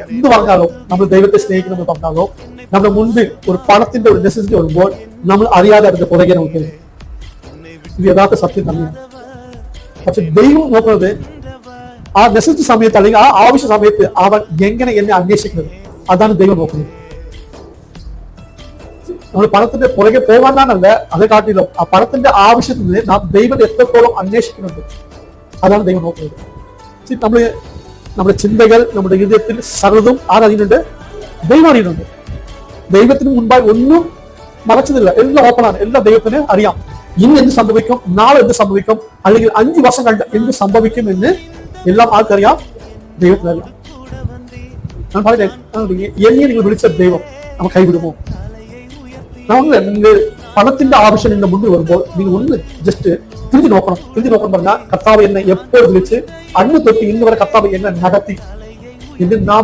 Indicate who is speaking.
Speaker 1: എന്ത് പറഞ്ഞാലോ നമ്മൾ ദൈവത്തെ സ്നേഹിക്കണമെന്ന് പറഞ്ഞാലോ നമ്മുടെ മുൻപിൽ ഒരു പണത്തിന്റെ ഒരു നെസസിറ്റി വരുമ്പോൾ നമ്മൾ അറിയാതെ അതിന്റെ പുറകെ നോക്കുന്നത് ഇത് യഥാർത്ഥ സത്യം തന്നെയാണ്. പക്ഷെ ദൈവം നോക്കുന്നത് ആ നെസസിറ്റി സമയത്ത് അല്ലെങ്കിൽ ആ ആവശ്യ സമയത്ത് അവൻ എങ്ങനെ എന്നെ അന്വേഷിക്കുന്നത്, അതാണ് ദൈവം നോക്കുന്നത്. നമ്മൾ പണത്തിന്റെ പുറകെ പോകാനാണല്ല, അത് കാട്ടില്ലോ ആ പണത്തിന്റെ ആവശ്യത്തിന് നാം ദൈവത്തെ എത്രത്തോളം അന്വേഷിക്കുന്നുണ്ട്, അതാണ് ദൈവം നോക്കുന്നത്. നമ്മുടെ ചിന്തകൾ, നമ്മുടെ ഹൃദയത്തിൽ സർവ്വതും ആരറിയുന്നുണ്ട്? ദൈവം അറിയുന്നുണ്ട്. ദൈവത്തിന് മുൻപായി ഒന്നും മറച്ചതില്ല, എല്ലാം ഓപ്പണാണ്, എല്ലാം ദൈവത്തിന് അറിയാം. ഇന്ന് എന്ത് സംഭവിക്കും, നാളെ എന്ത് സംഭവിക്കും, അല്ലെങ്കിൽ 5 വർഷം കഴിഞ്ഞ് എന്ത് സംഭവിക്കും എന്ന് എല്ലാം ആർക്കറിയാം? ദൈവത്തിനറിയാം. ഞാൻ പറയട്ടെ, എന്നെ നിങ്ങൾ വിളിച്ച ദൈവം നമ്മൾ കൈവിടുമോ? നിങ്ങൾ പണത്തിന്റെ ആവശ്യം നിങ്ങളുടെ മുന്നിൽ വരുമ്പോൾ നിങ്ങൾ ഒന്ന് ജസ്റ്റ് തിരിഞ്ഞു നോക്കണം പറഞ്ഞാൽ കർത്താവ് എന്നെ എപ്പോൾ വിളിച്ച് അന്ന് തൊട്ട് ഇന്ന് വരെ കർത്താവ് എന്നെ നടത്തി. ഇത് നാം